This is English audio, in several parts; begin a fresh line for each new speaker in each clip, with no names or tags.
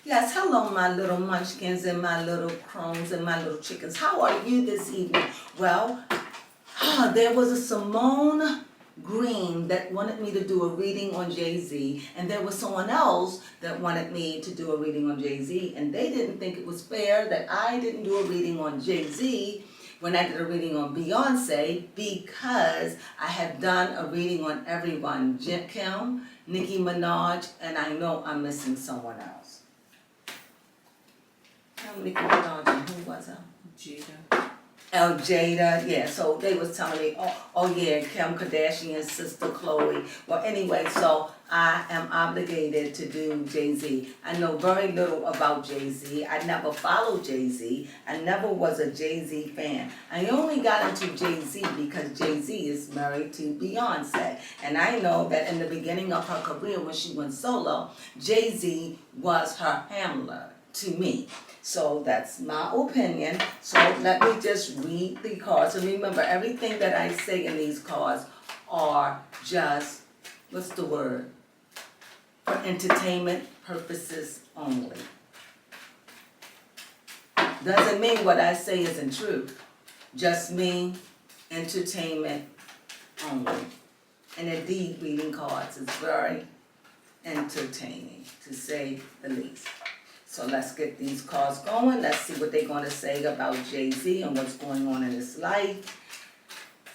Yes, hello, my little munchkins and my little crones and my little chickens. How are you this evening? Well, there was a Simone Green that wanted me to do a reading on Jay-Z, and there was someone else that wanted me to do a reading on Jay-Z, and they didn't think it was fair that I didn't do a reading on Jay-Z when I did a reading on Beyonce, because I have done a reading on everyone, Kim, Nicki Minaj, and I know I'm missing someone else. Nicki Minaj, and who was it?
Jada.
Oh, Jada, yeah, so they was telling me, oh yeah, Kim Kardashian's sister Chloe. Well, anyway, so I am obligated to do Jay-Z. I know very little about Jay-Z. I never followed Jay-Z. I never was a Jay-Z fan. I only got into Jay-Z because Jay-Z is married to Beyonce. And I know that in the beginning of her career, when she went solo, Jay-Z was her handler to me. So that's my opinion. So let me just read the cards. And remember, everything that I say in these cards are just, what's the word? For entertainment purposes only. Doesn't mean what I say isn't true. Just mean entertainment only. And indeed, reading cards is very entertaining, to say the least. So let's get these cards going. Let's see what they're going to say about Jay-Z and what's going on in his life.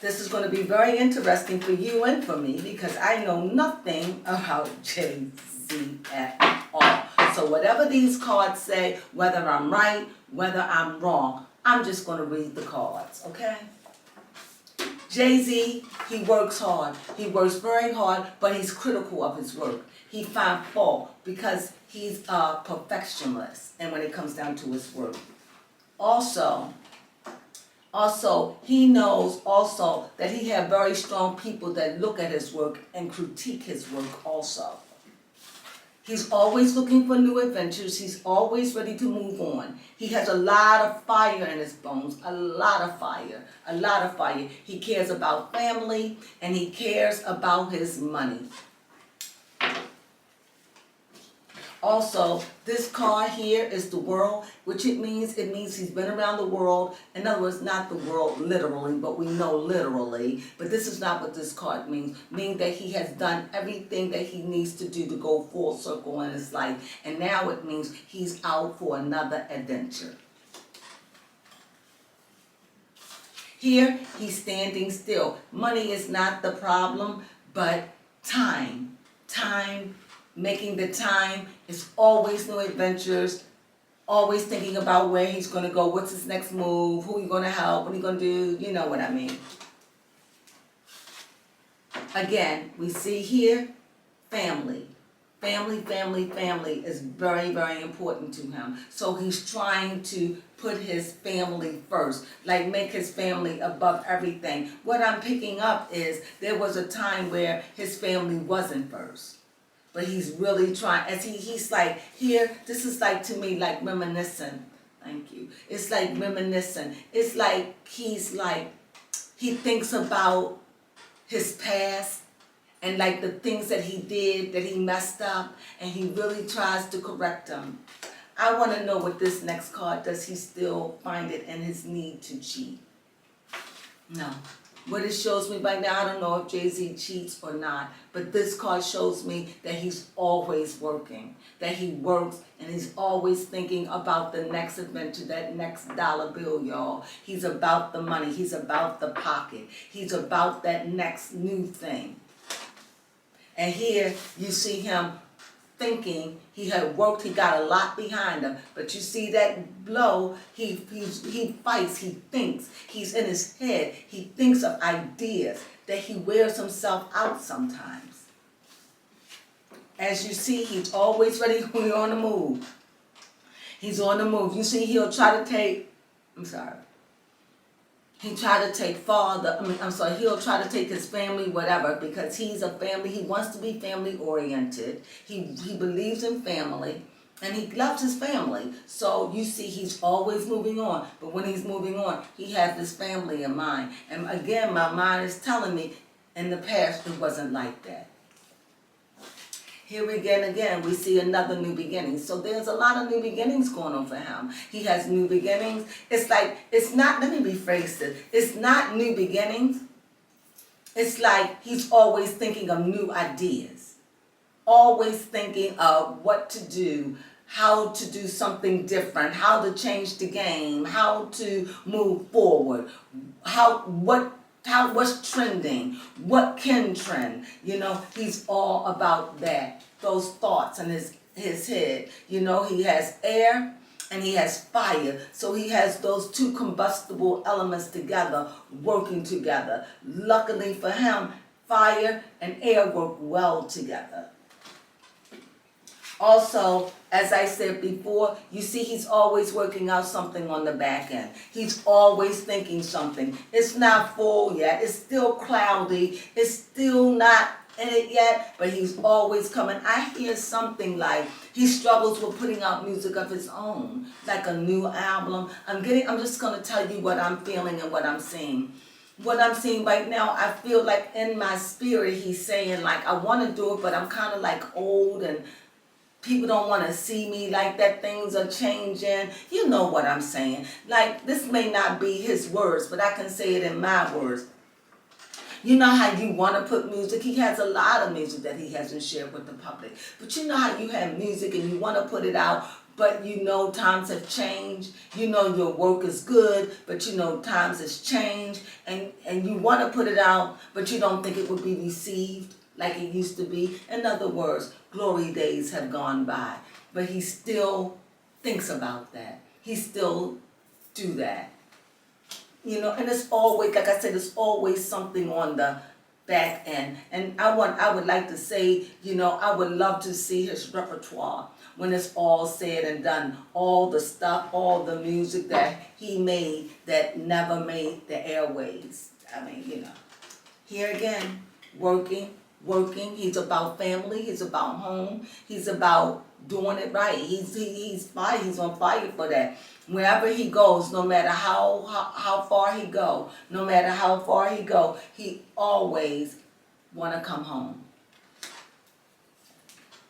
This is going to be very interesting for you and for me because I know nothing about Jay-Z at all. So whatever these cards say, whether I'm right, whether I'm wrong, I'm just going to read the cards, okay? Jay-Z, he works hard. He works very hard, but he's critical of his work. He finds fault because he's a perfectionist, and when it comes down to his work. Also, he knows also that he has very strong people that look at his work and critique his work also. He's always looking for new adventures. He's always ready to move on. He has a lot of fire in his bones, a lot of fire. He cares about family, and he cares about his money. Also, this card here is the world, which it means he's been around the world. In other words, not the world literally, but we know literally. But this is not what this card means. Meaning that he has done everything that he needs to do to go full circle in his life. And now it means he's out for another adventure. Here, he's standing still. Money is not the problem, but time. Making the time is always new adventures, always thinking about where he's going to go, what's his next move, who he's going to help, what he's going to do, you know what I mean. Again, we see here, family. Family is very, very important to him. So he's trying to put his family first, like make his family above everything. What I'm picking up is there was a time where his family wasn't first. But he's really trying, as he's like, here, this is like to me like reminiscent. Thank you. It's like reminiscent. It's like he thinks about his past and like the things that he did, that he messed up, and he really tries to correct them. I want to know what this next card, does he still find it in his need to cheat? No. What it shows me right now, I don't know if Jay-Z cheats or not, but this card shows me that he's always working, that he works and he's always thinking about the next adventure, that next dollar bill, y'all. He's about the money, he's about the pocket, he's about that next new thing. And here you see him thinking he had worked, he got a lot behind him, but you see that blow, he fights, he thinks, he's in his head, he thinks of ideas, that he wears himself out sometimes. As you see, he's always ready when you're on the move. He's on the move. You see, he'll try to take, he'll try to take his family, whatever, because he's a family, he wants to be family oriented. He believes in family, and he loves his family. So you see, he's always moving on. But when he's moving on, he has his family in mind. And again, my mind is telling me, in the past, it wasn't like that. Here again, we see another new beginning. So there's a lot of new beginnings going on for him. He has new beginnings. It's like, it's not, let me rephrase it. It's not new beginnings. It's like he's always thinking of new ideas. Always thinking of what to do, how to do something different, how to change the game, how to move forward, what's trending, what can trend. He's all about that, those thoughts in his head. He has air and he has fire. So he has those two combustible elements together, working together. Luckily for him, fire and air work well together. Also, as I said before, you see he's always working out something on the back end. He's always thinking something. It's not full yet. It's still cloudy. It's still not in it yet, but he's always coming. I hear something like he struggles with putting out music of his own, like a new album. I'm just going to tell you what I'm feeling and what I'm seeing. What I'm seeing right now, I feel like in my spirit, he's saying like, I want to do it, but I'm kind of like old and people don't want to see me like that. Things are changing. You know what I'm saying. Like, this may not be his words, but I can say it in my words. You know how you want to put music? He has a lot of music that he hasn't shared with the public. But you know how you have music and you want to put it out, but times have changed. Your work is good, but times has changed. And you want to put it out, but you don't think it would be received like it used to be. In other words, glory days have gone by, but he still thinks about that. He still do that. And it's always, like I said, it's always something on the back end. And I would like to say, I would love to see his repertoire when it's all said and done. All the stuff, all the music that he made that never made the airwaves. I mean, here again, working. He's about family. He's about home. He's about doing it right. He's fire. He's on fire for that. Wherever he goes, no matter how far he go, he always want to come home.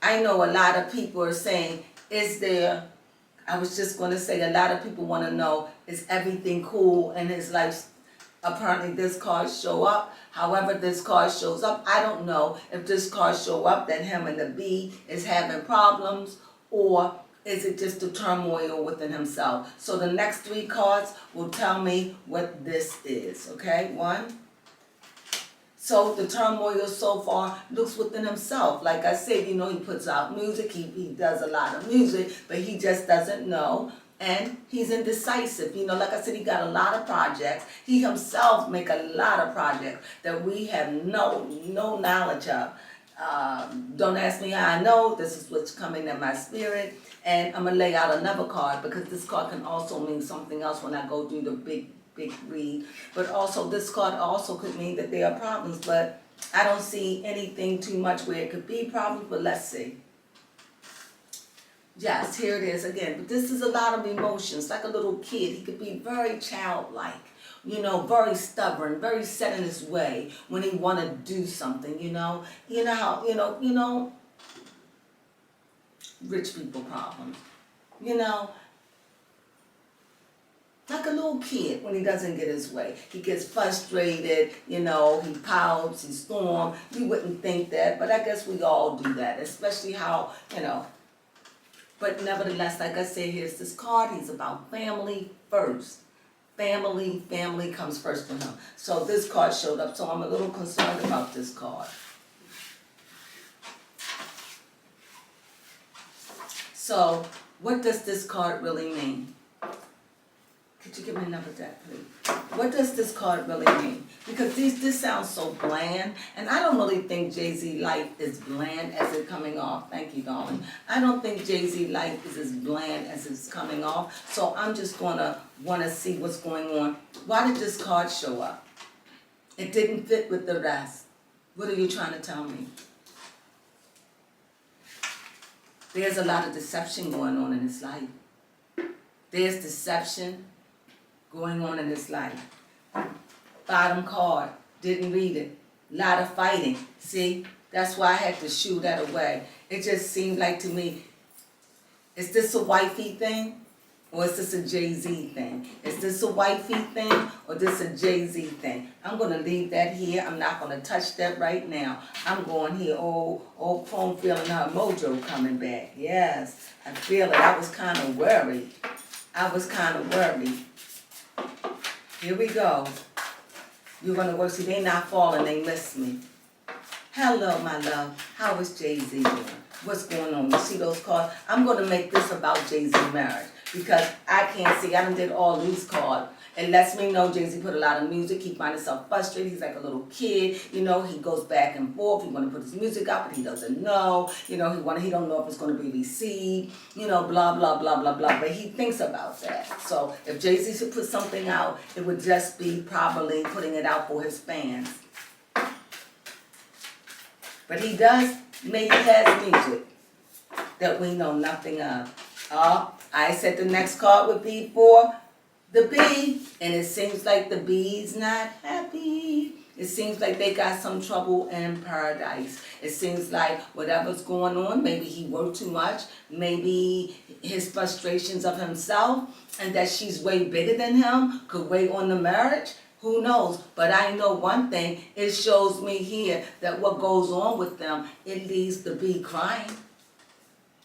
I know a lot of people are saying, I was just going to say, a lot of people want to know, is everything cool in his life? Apparently this card show up. However this card shows up, I don't know if this card show up that him and the bee is having problems, or is it just the turmoil within himself. So the next three cards will tell me what this is. Okay, one. So the turmoil so far looks within himself. Like I said, he puts out music. He does a lot of music, but he just doesn't know. And he's indecisive. Like I said, he got a lot of projects. He himself make a lot of projects that we have no knowledge of. Don't ask me how I know. This is what's coming in my spirit. And I'm going to lay out another card, because this card can also mean something else when I go do the big read. But also this card also could mean that there are problems. But I don't see anything too much where it could be problems. But let's see. Yes, here it is again. But this is a lot of emotions, like a little kid. He could be very childlike, very stubborn, very set in his way when he want to do something, You know how, rich people problems, like a little kid when he doesn't get his way. He gets frustrated, he pouts, he storms. You wouldn't think that, but I guess we all do that, especially how, But nevertheless, like I said, here's this card. He's about family first. Family comes first for him. So this card showed up, so I'm a little concerned about this card. So what does this card really mean? Could you give me another deck, please? What does this card really mean? Because this sounds so bland, and I don't really think Jay-Z life is bland as it's coming off. Thank you, darling. I don't think Jay-Z life is as bland as it's coming off, so I'm just gonna want to see what's going on. Why did this card show up? It didn't fit with the rest. What are you trying to tell me? There's a lot of deception going on in his life. There's deception going on in his life. Bottom card, didn't read it. Lot of fighting. See, that's why I had to shoo that away. It just seemed like to me, is this a wifey thing? Or is this a Jay-Z thing? Is this a wifey thing or this a Jay-Z thing? I'm going to leave that here. I'm not going to touch that right now. I'm going here. Oh, Crone feeling her mojo coming back. Yes, I feel it. I was kind of worried. Here we go. You're going to work. See, they not falling. They miss me. Hello, my love. How is Jay-Z doing? What's going on? You see those cards? I'm going to make this about Jay-Z marriage because I can't see. I done did all these cards. It lets me know Jay-Z put a lot of music. He finds himself frustrated. He's like a little kid. You know, he goes back and forth. He want to put his music out, but he doesn't know. You know, he don't know if it's going to be received. You know, blah, blah, blah, blah, blah. But he thinks about that. So if Jay-Z should put something out, it would just be probably putting it out for his fans. But he does, maybe has music that we know nothing of. I said the next card would be for the bee, and it seems like the bee's not happy. It seems like they got some trouble in paradise. It seems like whatever's going on, maybe he worked too much, maybe his frustrations of himself, and that she's way bigger than him could weigh on the marriage. Who knows? But I know one thing, it shows me here that what goes on with them, it leaves the bee crying.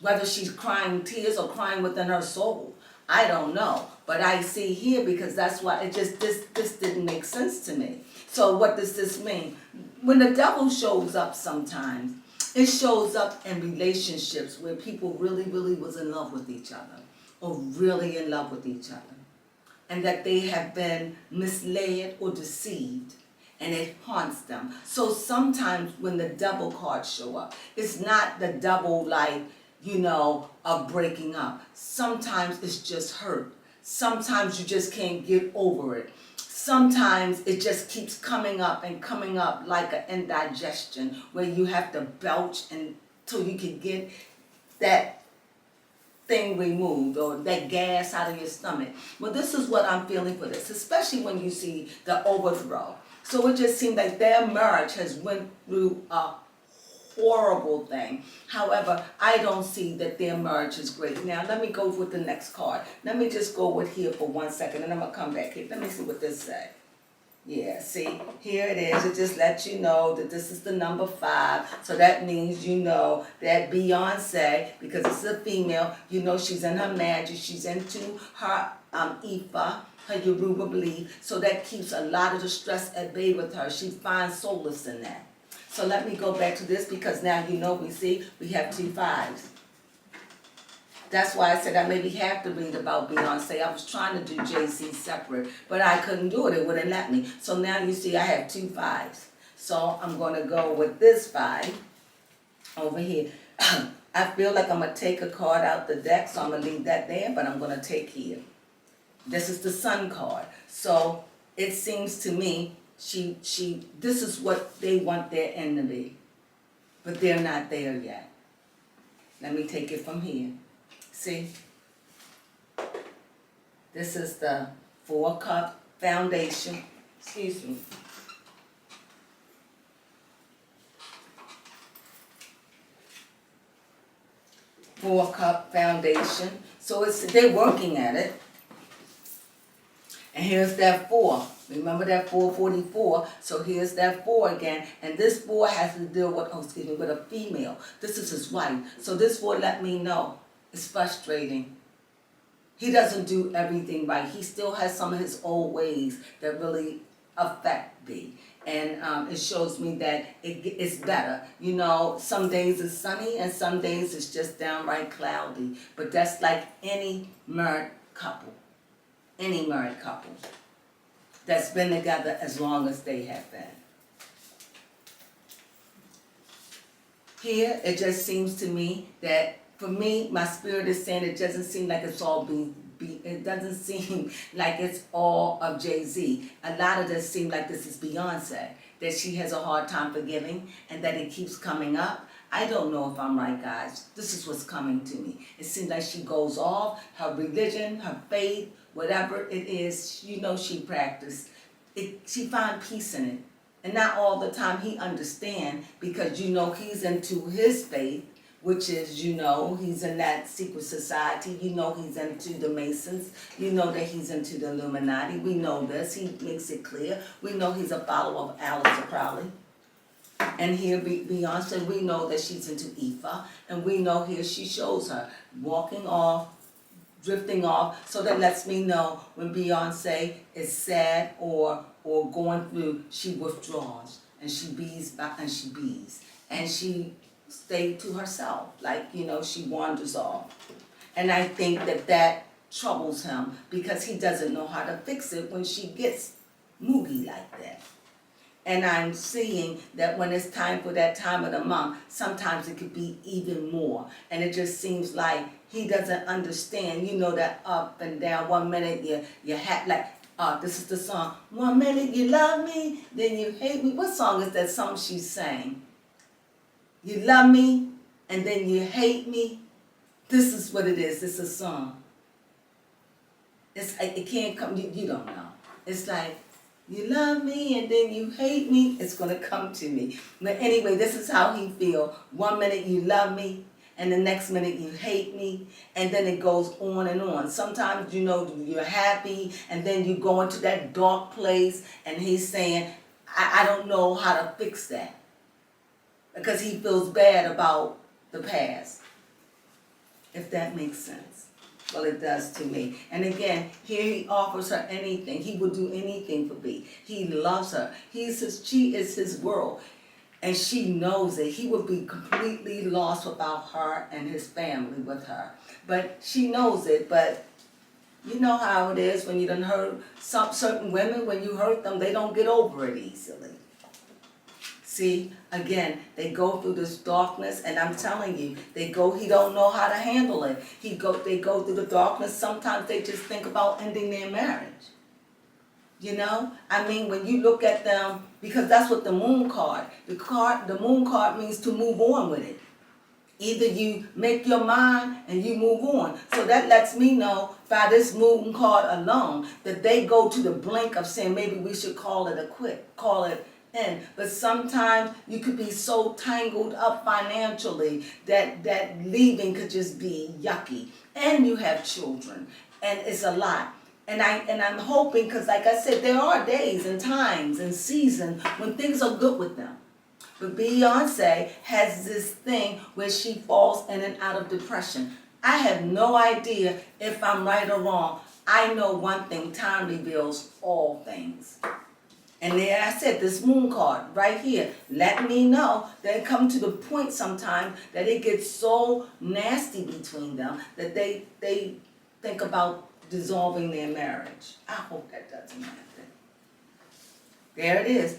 Whether she's crying tears or crying within her soul, I don't know. But I see here because that's why it just, this didn't make sense to me. So what does this mean? When the devil shows up sometimes, it shows up in relationships where people really, really was in love with each other or really in love with each other. And that they have been misled or deceived, and it haunts them. So sometimes when the devil cards show up, it's not the devil like, you know, of breaking up. Sometimes it's just hurt. Sometimes you just can't get over it. Sometimes it just keeps coming up and coming up like an indigestion where you have to belch until you can get that thing removed or that gas out of your stomach. Well, this is what I'm feeling for this, especially when you see the overthrow. So it just seemed like their marriage has went through a horrible thing. However, I don't see that their marriage is great. Now, let me go with the next card. Let me just go with here for 1 second, and I'm going to come back here. Let me see what this says. Yeah, see, here it is. It just lets you know that this is the number 5. So that means you know that Beyonce, because it's a female, you know she's in her magic. She's into her Ifa, her Yoruba belief. So that keeps a lot of the stress at bay with her. She finds solace in that. So let me go back to this because now you know we have 2 5s. That's why I said I maybe have to read about Beyonce. I was trying to do Jay-Z separate, but I couldn't do it. It wouldn't let me. So now you see I have 2 5s. So I'm going to go with this 5 over here. I feel like I'm going to take a card out the deck, so I'm going to leave that there, but I'm going to take here. This is the Sun card. So it seems to me this is what they want their end to be. But they're not there yet. Let me take it from here. See, this is the 4-cup foundation. Excuse me. Four-cup foundation. So they're working at it. And here's that 4. Remember that 444? So here's that 4 again. And this 4 has to deal with, with a female. This is his wife. So this 4 let me know. It's frustrating. He doesn't do everything right. He still has some of his old ways that really affect me. And it shows me that it's better. You know, some days it's sunny and some days it's just downright cloudy. But that's like any married couple. Any married couple that's been together as long as they have been. Here, it just seems to me that, for me, my spirit is saying it doesn't seem like it's all it doesn't seem like it's all of Jay-Z. A lot of this seems like this is Beyonce, that she has a hard time forgiving and that it keeps coming up. I don't know if I'm right, guys. This is what's coming to me. It seems like she goes off, her religion, her faith, whatever it is, you know she practiced. She find peace in it. And not all the time he understand because you know he's into his faith, which is, you know, he's in that secret society. You know he's into the Masons. You know that he's into the Illuminati. We know this. He makes it clear. We know he's a follower of Aleister Crowley. And here Beyonce, we know that she's into Ifa. And we know here she shows her walking off, drifting off. So that lets me know when Beyonce is sad or going through, she withdraws. And she bees back and she bees. And she stays to herself. Like, you know, she wanders off. And I think that troubles him because he doesn't know how to fix it when she gets moody like that. And I'm seeing that when it's time for that time of the month, sometimes it could be even more. And it just seems like he doesn't understand, you know, that up and down. 1 minute you have like, this is the song. 1 minute you love me, then you hate me. What song is that song she sang? You love me, and then you hate me. This is what it is. It's a song. It's like, it can't come, you don't know. It's like, you love me and then you hate me, it's going to come to me. But anyway, this is how he feels. 1 minute you love me, and the next minute you hate me, and then it goes on and on. Sometimes, you know, you're happy, and then you go into that dark place, and he's saying, I don't know how to fix that. Because he feels bad about the past. If that makes sense. Well, it does to me. And again, here he offers her anything. He would do anything for B. He loves her. She is his world. And she knows it. He would be completely lost without her and his family with her. But she knows it. But you know how it is when you done hurt some certain women. When you hurt them, they don't get over it easily. See, again, they go through this darkness, and I'm telling you, he don't know how to handle it. They go through the darkness. Sometimes they just think about ending their marriage. You know? I mean, when you look at them, because that's what the moon card, the moon card means to move on with it. Either you make your mind and you move on. So that lets me know by this moon card alone that they go to the brink of saying maybe we should call it a quit, call it in. But sometimes you could be so tangled up financially that leaving could just be yucky. And you have children, and it's a lot. And I'm hoping, because like I said, there are days and times and seasons when things are good with them. But Beyonce has this thing where she falls in and out of depression. I have no idea if I'm right or wrong. I know one thing, time reveals all things. And there I said, this moon card right here, let me know that it comes to the point sometimes that it gets so nasty between them that they think about dissolving their marriage. I hope that doesn't happen. There it is.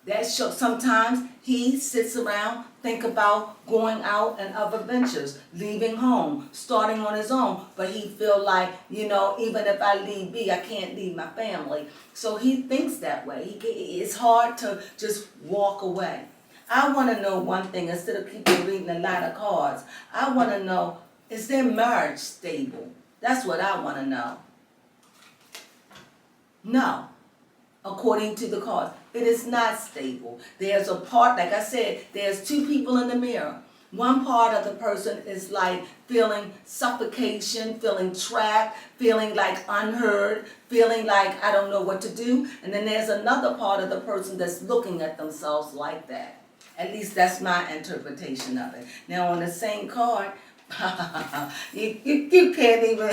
That shows sometimes he sits around, think about going out and other ventures, leaving home, starting on his own. But he feel like, you know, even if I leave B, I can't leave my family. So he thinks that way. It's hard to just walk away. I want to know one thing, instead of people reading a lot of cards. I want to know, is their marriage stable? That's what I want to know. No. According to the cards, it is not stable. There's a part, like I said, there's two people in the mirror. One part of the person is like feeling suffocation, feeling trapped, feeling like unheard, feeling like I don't know what to do. And then there's another part of the person that's looking at themselves like that. At least that's my interpretation of it. Now on the same card, you can't even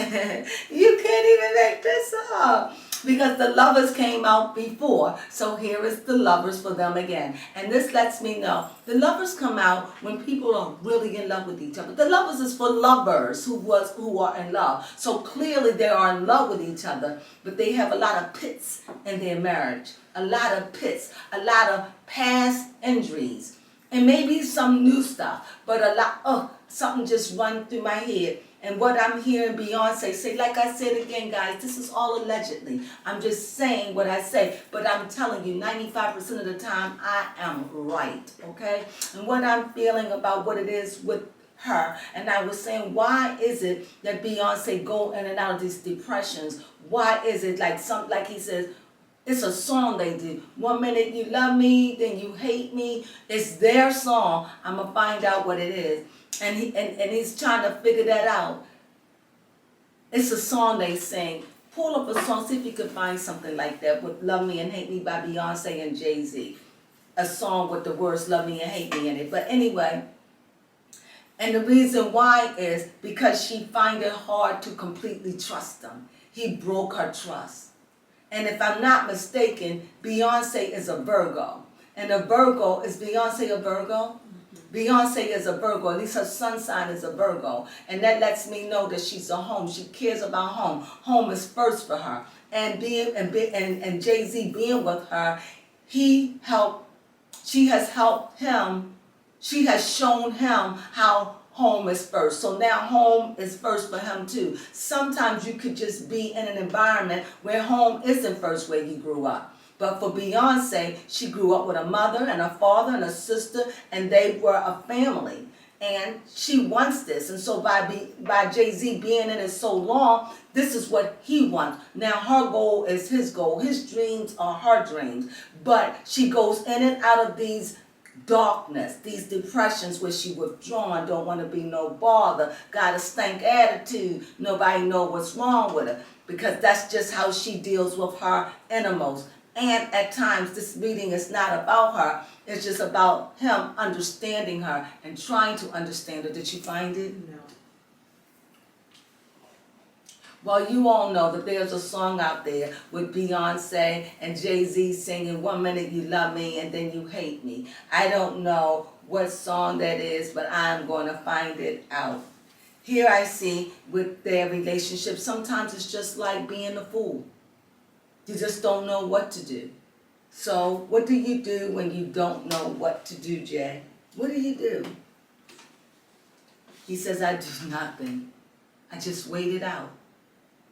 make this up. Because the lovers came out before. So here is the lovers for them again. And this lets me know the lovers come out when people are really in love with each other. The lovers is for lovers who are in love. So clearly they are in love with each other, but they have a lot of pits in their marriage. A lot of pits, a lot of past injuries. And maybe some new stuff, but a lot, something just run through my head. And what I'm hearing Beyonce say, like I said again, guys, this is all allegedly. I'm just saying what I say, but I'm telling you, 95% of the time, I am right, okay? And what I'm feeling about what it is with her, and I was saying, why is it that Beyonce go in and out of these depressions? Why is it like he says, It's a song they do. 1 minute you love me, then you hate me. It's their song. I'm going to find out what it is. And he's trying to figure that out. It's a song they sing. Pull up a song, see if you can find something like that with Love Me and Hate Me by Beyonce and Jay-Z. A song with the words love me and hate me in it. But anyway, and the reason why is because she find it hard to completely trust him. He broke her trust. And if I'm not mistaken, Beyonce is a Virgo. And a Virgo, is Beyonce a Virgo? Beyonce is a Virgo, at least her sun sign is a Virgo. And that lets me know that she's a home. She cares about home. Home is first for her. And Jay-Z being with her, she has helped him, she has shown him how home is first. So now home is first for him too. Sometimes you could just be in an environment where home isn't first where you grew up. But for Beyonce, she grew up with a mother and a father and a sister, and they were a family. And she wants this. And so by Jay-Z being in it so long, this is what he wants. Now her goal is his goal. His dreams are her dreams. But she goes in and out of these darkness, these depressions where she withdrawn, don't want to be no bother, got a stank attitude, nobody know what's wrong with her. Because that's just how she deals with her innermost. And at times, this reading is not about her. It's just about him understanding her and trying to understand her. Did you find it?
No.
Well, you all know that there's a song out there with Beyonce and Jay-Z singing 1 minute you love me and then you hate me. I don't know what song that is, but I'm going to find it out. Here I see with their relationship, sometimes it's just like being a fool. You just don't know what to do. So what do you do when you don't know what to do, Jay? What do you do? He says, I do nothing. I just wait it out.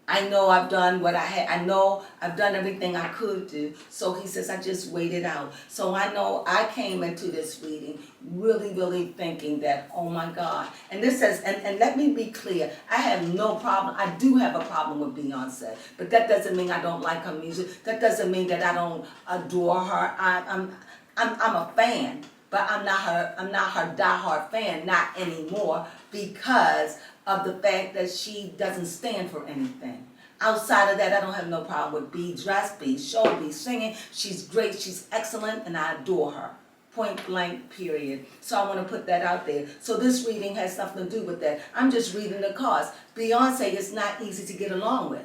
I know I've done what I had. I know I've done everything I could do. So he says, I just wait it out. So I know I came into this reading really, really thinking that, oh my God. And this says, and let me be clear, I have no problem. I do have a problem with Beyonce. But that doesn't mean I don't like her music. That doesn't mean that I don't adore her. I'm a fan. But I'm not her diehard fan, not anymore, because of the fact that she doesn't stand for anything. Outside of that, I don't have no problem with B dress, B show, B singing. She's great, she's excellent, and I adore her. Point blank, period. So I want to put that out there. So this reading has something to do with that. I'm just reading the cards. Beyonce is not easy to get along with.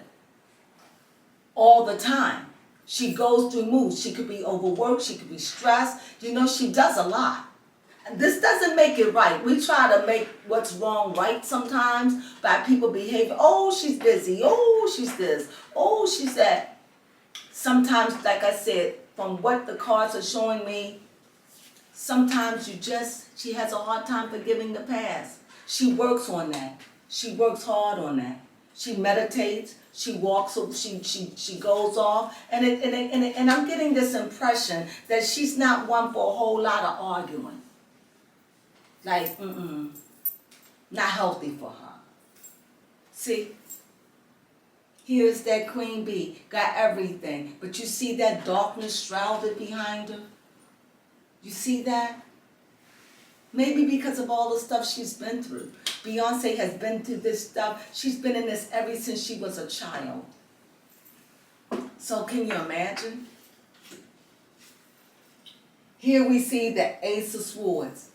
All the time. She goes through moods. She could be overworked. She could be stressed. You know, she does a lot. And this doesn't make it right. We try to make what's wrong right sometimes by people behaving. Oh, she's busy. Oh, she's this. Oh, she's that. Sometimes, like I said, from what the cards are showing me, sometimes she has a hard time forgiving the past. She works on that. She works hard on that. She meditates. She walks, she goes off, and I'm getting this impression that she's not one for a whole lot of arguing. Like, not healthy for her. See, here's that queen bee, got everything, but you see that darkness shrouded behind her? You see that? Maybe because of all the stuff she's been through. Beyonce has been through this stuff. She's been in this ever since she was a child. So can you imagine? Here we see the Ace of Swords.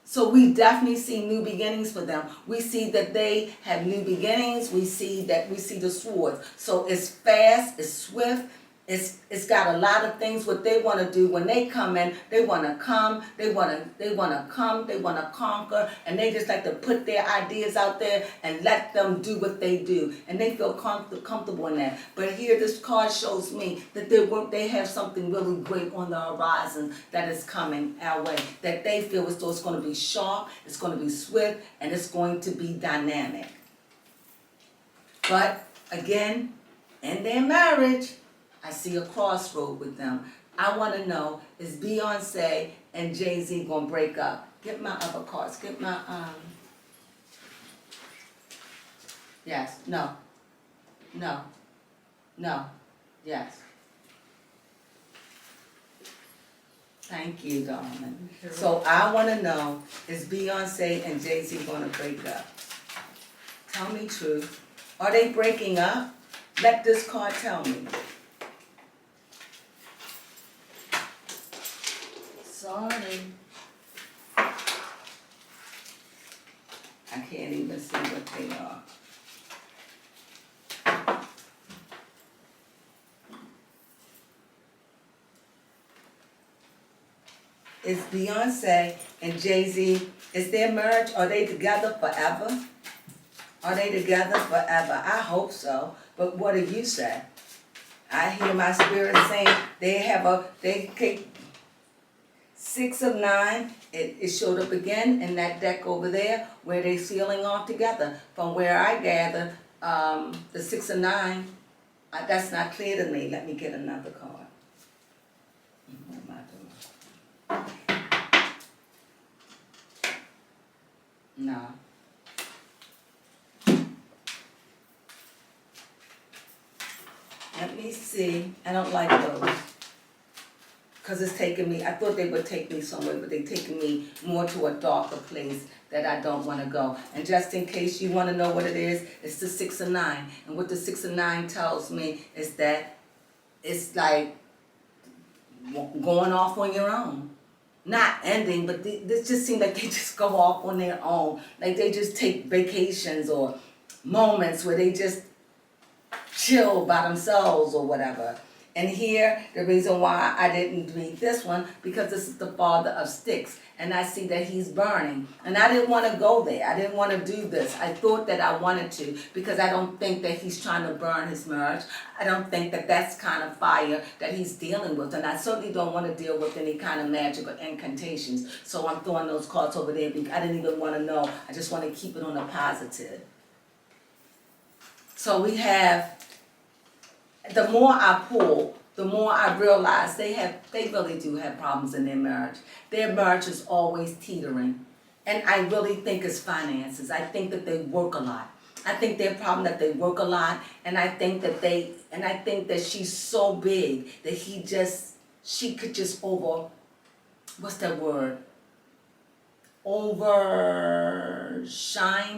So we definitely see new beginnings for them. We see that they have new beginnings. We see the swords. So it's fast, it's swift. It's got a lot of things what they want to do when they come in. They want to come, they want to conquer, and they just like to put their ideas out there and let them do what they do, and they feel comfortable in that. But here this card shows me that they have something really great on the horizon that is coming our way, that they feel as though it's going to be sharp, it's going to be swift, and it's going to be dynamic. But again, in their marriage, I see a crossroad with them. I want to know, is Beyonce and Jay-Z going to break up? Get my other cards. Get my, yes, no, yes. Thank you, darling. So I want to know, is Beyonce and Jay-Z going to break up? Tell me truth. Are they breaking up? Let this card tell me. Sorry. I can't even see what they are. Is Beyonce and Jay-Z, is their marriage, are they together forever? Are they together forever? I hope so, but what do you say? I hear my spirit saying they take 6 of 9, it showed up again in that deck over there where they're sealing off together. From where I gather, the 6 of 9, that's not clear to me. Let me get another card. What am I doing? No. Let me see. I don't like those. Because it's taking me, I thought they would take me somewhere, but they're taking me more to a darker place that I don't want to go. And just in case you want to know what it is, it's the 6 of 9. And what the 6 of 9 tells me is that it's like going off on your own. Not ending, but this just seems like they just go off on their own. Like they just take vacations or moments where they just chill by themselves or whatever. And here, the reason why I didn't read this one, because this is the father of sticks. And I see that he's burning. And I didn't want to go there. I didn't want to do this. I thought that I wanted to, because I don't think that he's trying to burn his marriage. I don't think that that's kind of fire that he's dealing with. And I certainly don't want to deal with any kind of magic or incantations. So I'm throwing those cards over there because I didn't even want to know. I just want to keep it on a positive. So we have, the more I pull, the more I realize they really do have problems in their marriage. Their marriage is always teetering. And I really think it's finances. I think that they work a lot. I think their problem that they work a lot, and I think that she's so big that she could just what's that word? Overshine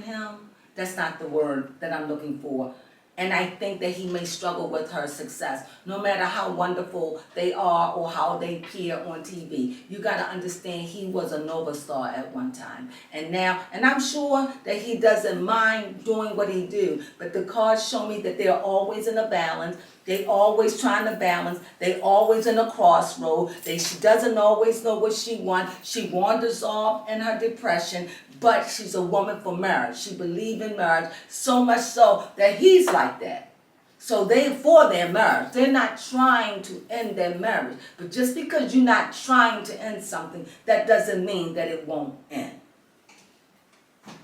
him? That's not the word that I'm looking for. And I think that he may struggle with her success, no matter how wonderful they are or how they appear on TV. You got to understand he was a Nova star at one time. And I'm sure that he doesn't mind doing what he do, but the cards show me that they're always in a balance. They always trying to balance. They always in a crossroad. She doesn't always know what she wants. She wanders off in her depression, but she's a woman for marriage. She believes in marriage so much so that he's like that. So they're for their marriage. They're not trying to end their marriage. But just because you're not trying to end something, that doesn't mean that it won't end.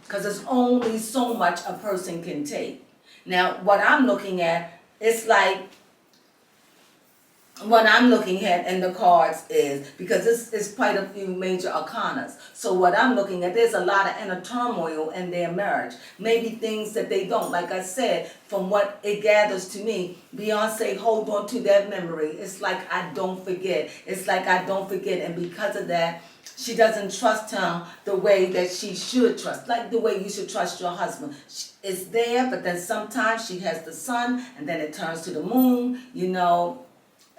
Because there's only so much a person can take. Now, what I'm looking at, it's like, what I'm looking at in the cards is, because this is quite a few major arcanas. So what I'm looking at, there's a lot of inner turmoil in their marriage. Maybe things that they don't. Like I said, from what it gathers to me, Beyonce, hold on to that memory. It's like I don't forget. It's like I don't forget. And because of that, she doesn't trust him the way that she should trust. Like the way you should trust your husband. It's there, but then sometimes she has the sun, and then it turns to the moon,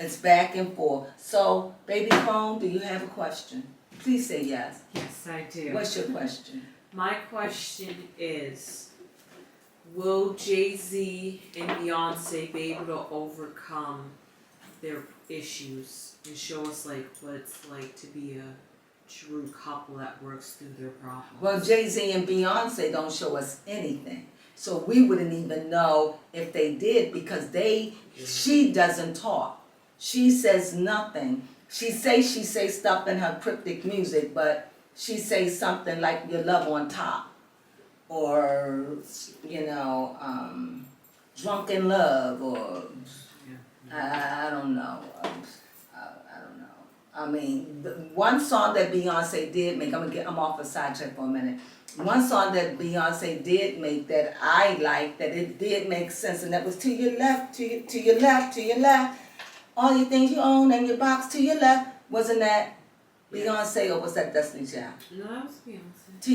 It's back and forth. So, baby Crone, do you have a question? Please say yes.
Yes, I do.
What's your question?
My question is, will Jay-Z and Beyonce be able to overcome their issues and show us what it's like to be a true couple that works through their problems?
Well, Jay-Z and Beyonce don't show us anything. So we wouldn't even know if they did, because she doesn't talk. She says nothing. She says stuff in her cryptic music, but she says something like your love on top, or drunken love, or I don't know. I don't know. I mean, the one song that Beyonce did make, I'm off a sidetrack for a minute. One song that Beyonce did make that I liked, that it did make sense, and that was to your left, to your left, to your left. All your things you own and your box to your left. Wasn't that Beyonce, or was that Destiny Child?
No, that was Beyonce.
To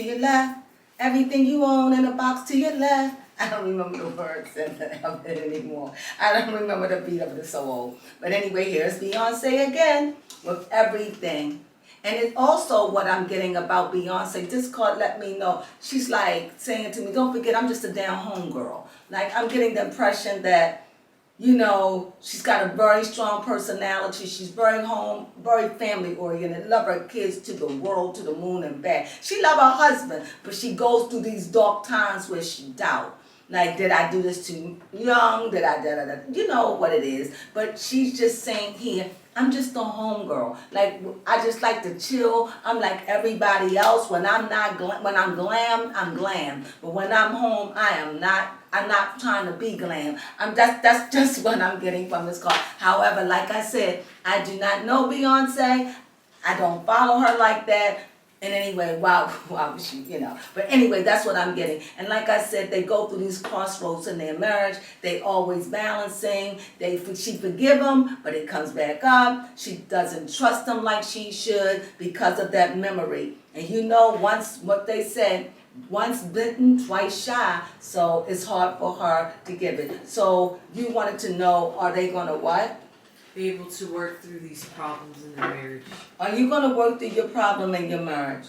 your left, everything you own in a box to your left. I don't remember the words of it anymore. I don't remember the beat of it, it's so old. But anyway, here's Beyonce again with everything. And it's also what I'm getting about Beyonce. This card let me know. She's like saying to me, don't forget, I'm just a down home girl. Like, I'm getting the impression that, you know, she's got a very strong personality. She's very home, very family oriented. Love her kids to the world, to the moon and back. She love her husband, but she goes through these dark times where she doubt. Like, did I do this too young? Did I, you know what it is. But she's just saying here, I'm just a home girl. Like, I just like to chill. I'm like everybody else. When I'm not, when I'm glam, I'm glam. But when I'm home, I am not. I'm not trying to be glam. That's just what I'm getting from this card. However, like I said, I do not know Beyonce. I don't follow her like that. And anyway, wow, she, you know. But anyway, that's what I'm getting. And like I said, they go through these crossroads in their marriage. They always balancing. She forgive him, but it comes back up. She doesn't trust him like she should because of that memory. And you know, once, what they said, once bitten, twice shy. So it's hard for her to give it. So you wanted to know, are they going to what?
Be able to work through these problems in their marriage.
Are you going to work through your problem in your marriage?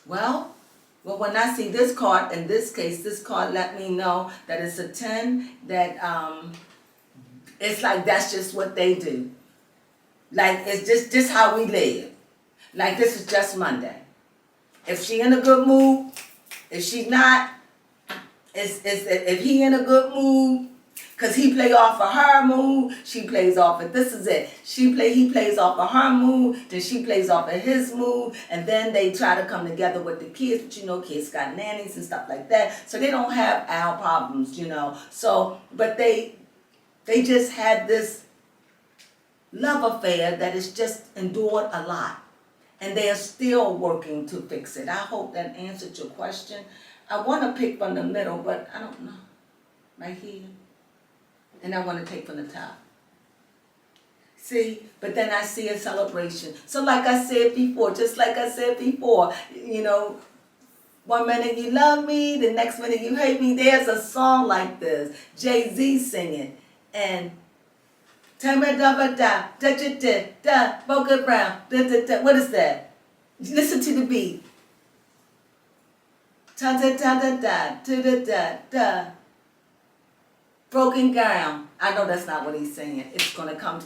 Well, when I see this card, in this case, this card let me know that it's a 10, that it's like that's just what they do. Like, it's just how we live. Like, this is just Monday. If she in a good mood, if she's not, if he in a good mood, because he play off of her mood, she plays off of, this is it. He plays off of her mood, then she plays off of his mood, and then they try to come together with the kids, but you know, kids got nannies and stuff like that, so they don't have our problems, you know. So, but they just had this love affair that has just endured a lot, and they are still working to fix it. I hope that answered your question. I want to pick from the middle, but I don't know. Right here. And I want to take from the top. See? But then I see a celebration. So like I said before, just like I said before, you know, one minute you love me, the next minute you hate me. There's a song like this. Jay-Z singing. And what is that? Listen to the beat. Broken ground. I know that's not what he's saying. It's going to come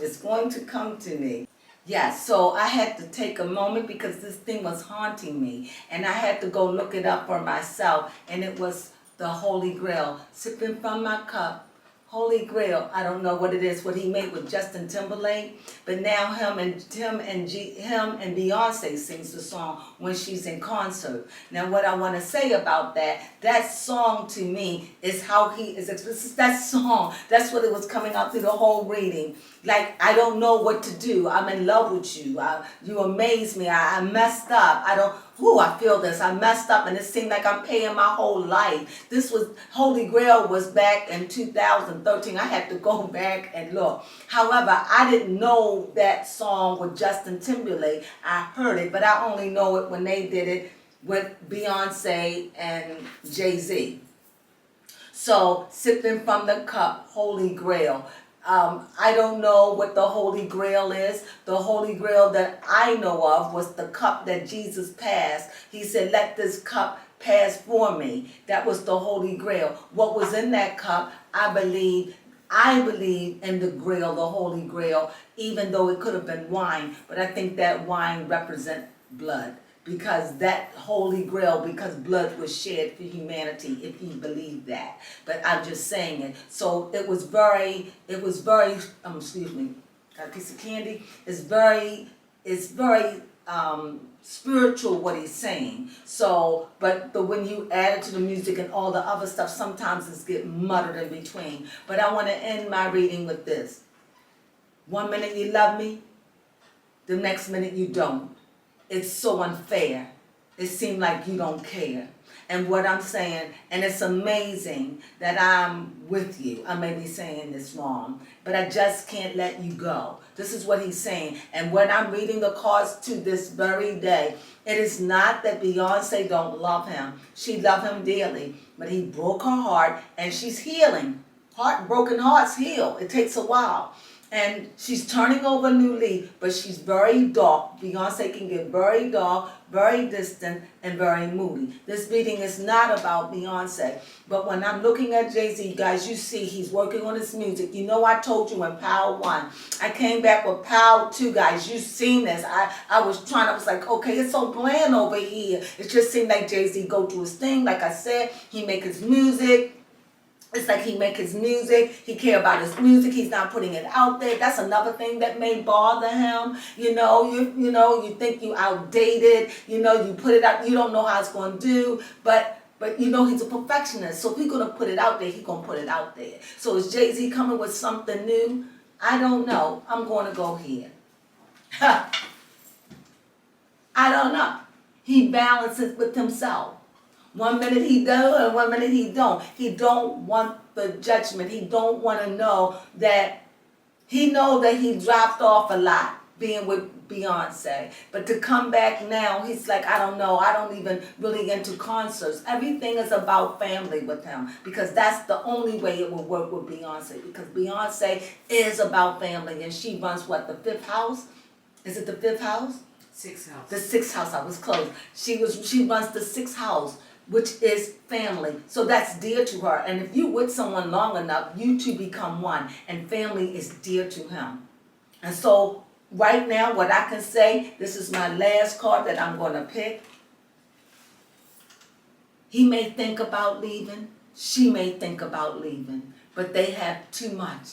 to me. Yes, so I had to take a moment because this thing was haunting me. And I had to go look it up for myself. And it was the Holy Grail. Sipping from my cup. Holy Grail. I don't know what it is, what he made with Justin Timberlake. But now him and Beyonce sings the song when she's in concert. Now what I want to say about that song to me is how he is, that song, that's what it was coming out through the whole reading. Like, I don't know what to do. I'm in love with you. You amaze me. I messed up. I feel this. I messed up and it seemed like I'm paying my whole life. Holy Grail was back in 2013. I had to go back and look. However, I didn't know that song with Justin Timberlake. I heard it, but I only know it when they did it with Beyonce and Jay-Z. So, sipping from the cup, Holy Grail. I don't know what the Holy Grail is. The Holy Grail that I know of was the cup that Jesus passed. He said, let this cup pass for me. That was the Holy Grail. What was in that cup, I believe in the Grail, the Holy Grail, even though it could have been wine. But I think that wine represents blood. Because that Holy Grail, because blood was shed for humanity, if you believe that. But I'm just saying it. So it was very, excuse me, got a piece of candy. It's very spiritual what he's saying. So, but when you add it to the music and all the other stuff, sometimes it's get muddled in between. But I want to end my reading with this. 1 minute you love me, the next minute you don't. It's so unfair. it seems like you don't care. And what I'm saying, and it's amazing that I'm with you. I may be saying this wrong, but I just can't let you go. This is what he's saying. And when I'm reading the cards to this very day, it is not that Beyonce don't love him. She loves him dearly, but he broke her heart and she's healing. Broken hearts heal. It takes a while. And she's turning over a new leaf, but she's very dark. Beyonce can get very dark, very distant, and very moody. This reading is not about Beyonce. But when I'm looking at Jay-Z, guys, you see he's working on his music. You know I told you in Power 1. I came back with Power 2, guys. You've seen this. I was like, okay, it's so bland over here. It just seemed like Jay-Z go through his thing. Like I said, he make his music. It's like he make his music, he care about his music, he's not putting it out there. That's another thing that may bother him. You think you outdated, you put it out, you don't know how it's going to do, but he's a perfectionist. So if he's going to put it out there, he's going to put it out there. So is Jay-Z coming with something new? I don't know. I'm going to go here. I don't know. He balances with himself. 1 minute he does and 1 minute he don't. He don't want the judgment. He don't want to know that he dropped off a lot being with Beyonce. But to come back now, he's like, I don't know. I don't even really into concerts. Everything is about family with him because that's the only way it will work with Beyonce, because Beyonce is about family and she runs what, the fifth house? Is it the fifth house?
Sixth house.
The sixth house. I was close. She runs the sixth house, which is family. So that's dear to her. And if you with someone long enough, you two become one. And family is dear to him. And so right now, what I can say, this is my last card that I'm going to pick. He may think about leaving. She may think about leaving. But they have too much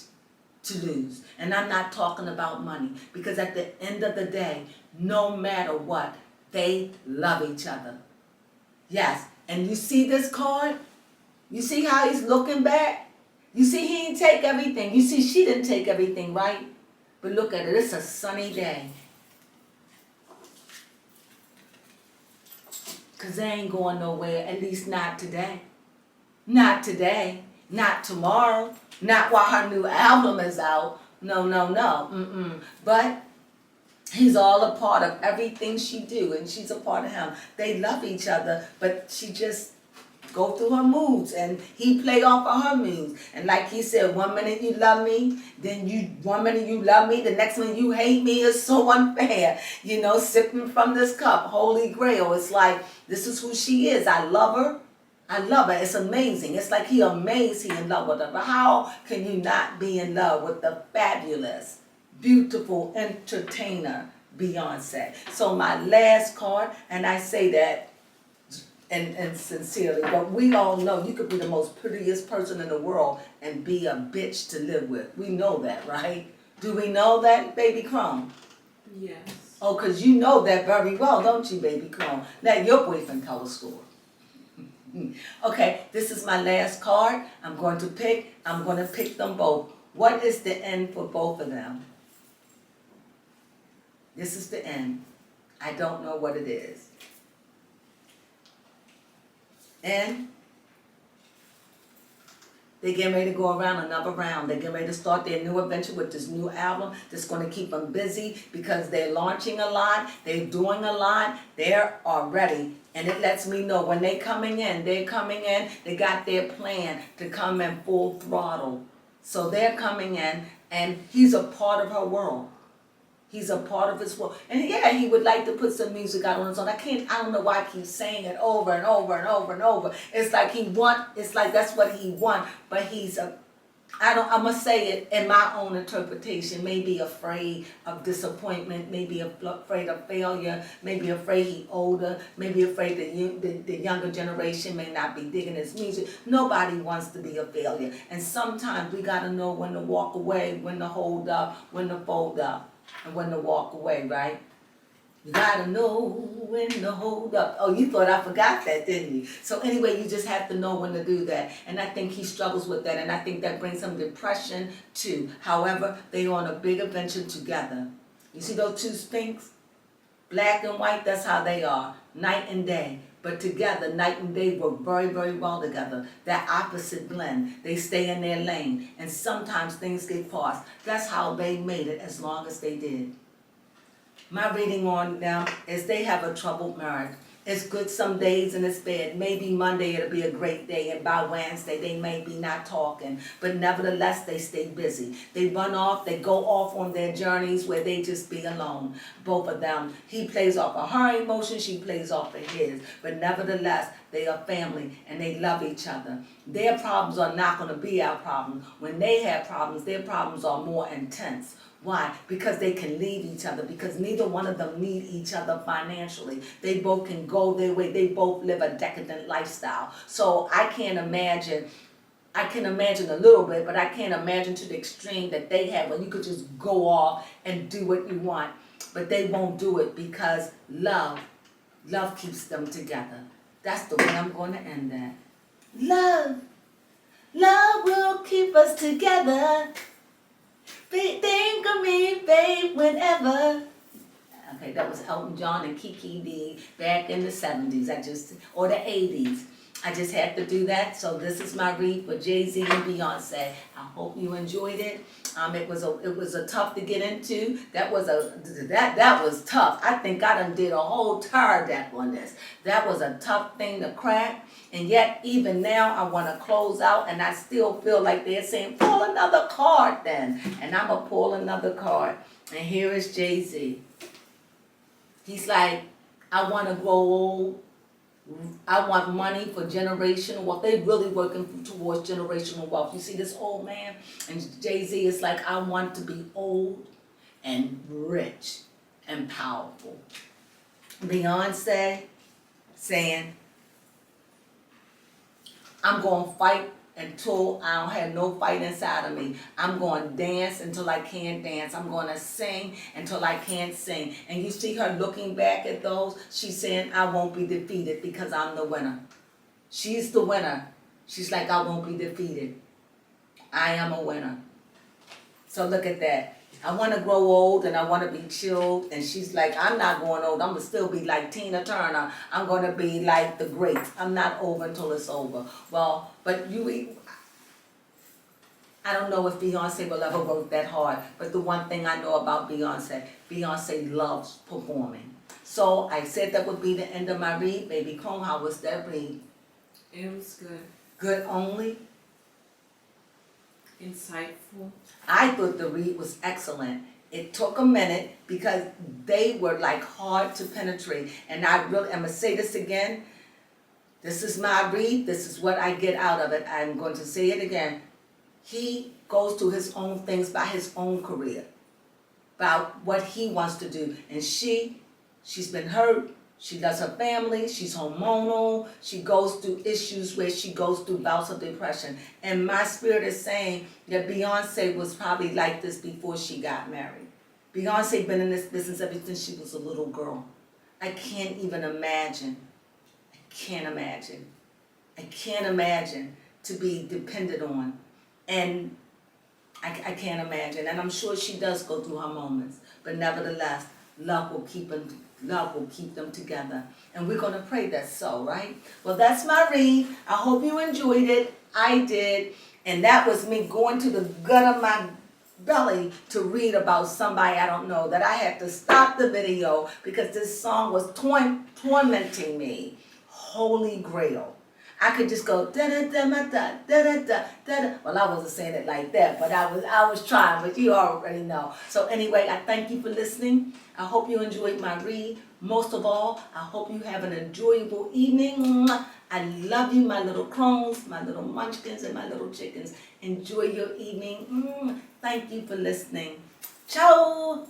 to lose. And I'm not talking about money. Because at the end of the day, no matter what, they love each other. Yes. And you see this card? You see how he's looking back? You see he didn't take everything. You see she didn't take everything, right? But look at it. It's a sunny day. Because they ain't going nowhere. At least not today. Not today. Not tomorrow. Not while her new album is out. No. But he's all a part of everything she do, and she's a part of him. They love each other, but she just go through her moods, and he play off of her moods. And like he said, 1 minute you love me, then 1 minute you love me, the next minute you hate me. Is so unfair. Sipping from this cup, Holy Grail. It's like, this is who she is. I love her. It's amazing. It's like he amazed he in love with her. But how can you not be in love with the fabulous, beautiful entertainer Beyonce? So my last card, and I say that and sincerely, but we all know you could be the most prettiest person in the world and be a bitch to live with. We know that, right? Do we know that, baby Crone?
Yes.
Oh, because you know that very well, don't you, baby Crone? Let your boyfriend tell a story. Okay, this is my last card. I'm going to pick them both. What is the end for both of them? This is the end. I don't know what it is. And they're getting ready to go around another round. They're getting ready to start their new adventure with this new album that's going to keep them busy because they're launching a lot. They're doing a lot. They're already. And it lets me know when they're coming in. They got their plan to come in full throttle. So they're coming in, and he's a part of her world. He's a part of his world. And yeah, he would like to put some music out on his own. I don't know why I keep saying it over and over and over and over. It's like that's what he want, but I'm going to say it in my own interpretation, maybe afraid of disappointment, maybe afraid of failure, maybe afraid he's older, maybe afraid that the younger generation may not be digging his music. Nobody wants to be a failure. And sometimes we got to know when to walk away, when to hold up, when to fold up, and when to walk away, right? You gotta know when to hold up. Oh, you thought I forgot that, didn't you? So anyway, you just have to know when to do that. And I think he struggles with that, and I think that brings some depression too. However, they are on a big adventure together. You see those two sphinx? Black and white, that's how they are, night and day. But together, night and day work very, very well together. That opposite blend, they stay in their lane. And sometimes things get crossed. That's how they made it as long as they did. My reading on them is they have a troubled marriage. It's good some days and it's bad. Maybe Monday it'll be a great day, and by Wednesday they may be not talking. But nevertheless, they stay busy. They run off, they go off on their journeys where they just be alone. Both of them. He plays off of her emotions, she plays off of his. But nevertheless, they are family and they love each other. Their problems are not going to be our problems. When they have problems, their problems are more intense. Why? Because they can leave each other, because neither one of them need each other financially. They both can go their way. They both live a decadent lifestyle. So I can imagine a little bit, but I can't imagine to the extreme that they have where you could just go off and do what you want. But they won't do it because love keeps them together. That's the way I'm going to end that. Love will keep us together. Think of me, babe, whenever. Okay, that was Elton John and Kiki D back in the 70s. Or the 80s. I just had to do that. So this is my read for Jay-Z and Beyonce. I hope you enjoyed it. It was a tough to get into. That was tough. I think I done did a whole tarot deck on this. That was a tough thing to crack. And yet, even now, I want to close out, and I still feel like they're saying, pull another card then. And I'm going to pull another card. And here is Jay-Z. He's like, I want to grow old. I want money for generational wealth. They really working towards generational wealth. You see this old man? And Jay-Z is like, I want to be old and rich and powerful. Beyonce saying, I'm going to fight until I don't have no fight inside of me. I'm going to dance until I can't dance. I'm going to sing until I can't sing. And you see her looking back at those, she's saying, I won't be defeated because I'm the winner. She's the winner. She's like, I won't be defeated. I am a winner. So look at that. I want to grow old and I want to be chilled. And she's like, I'm not going old. I'm going to still be like Tina Turner. I'm going to be like the greats. I'm not over until it's over. Well, but I don't know if Beyonce will ever work that hard. But the one thing I know about Beyonce loves performing. So I said that would be the end of my read. Baby Crone, how was that read?
It was good.
Good only?
Insightful.
I thought the read was excellent. It took a minute because they were like hard to penetrate. And I'm going to say this again. This is my read. This is what I get out of it. I'm going to say it again. He goes through his own things by his own career, about what he wants to do. And she's been hurt. She loves her family. She's hormonal. She goes through issues where she goes through bouts of depression. And my spirit is saying that Beyonce was probably like this before she got married. Beyonce been in this business ever since she was a little girl. I can't even imagine. I can't imagine to be dependent on. And I can't imagine. And I'm sure she does go through her moments. But nevertheless, love will keep them together. And we're going to pray that's so, right? Well, that's my read. I hope you enjoyed it. I did. And that was me going to the gut of my belly to read about somebody I don't know, that I had to stop the video because this song was tormenting me. Holy Grail. I could just go da da da da da da da da. Well, I wasn't saying it like that, but I was trying, but you already know. So anyway, I thank you for listening. I hope you enjoyed my read. Most of all, I hope you have an enjoyable evening. I love you, my little crones, my little munchkins, and my little chickens. Enjoy your evening. Thank you for listening. Ciao.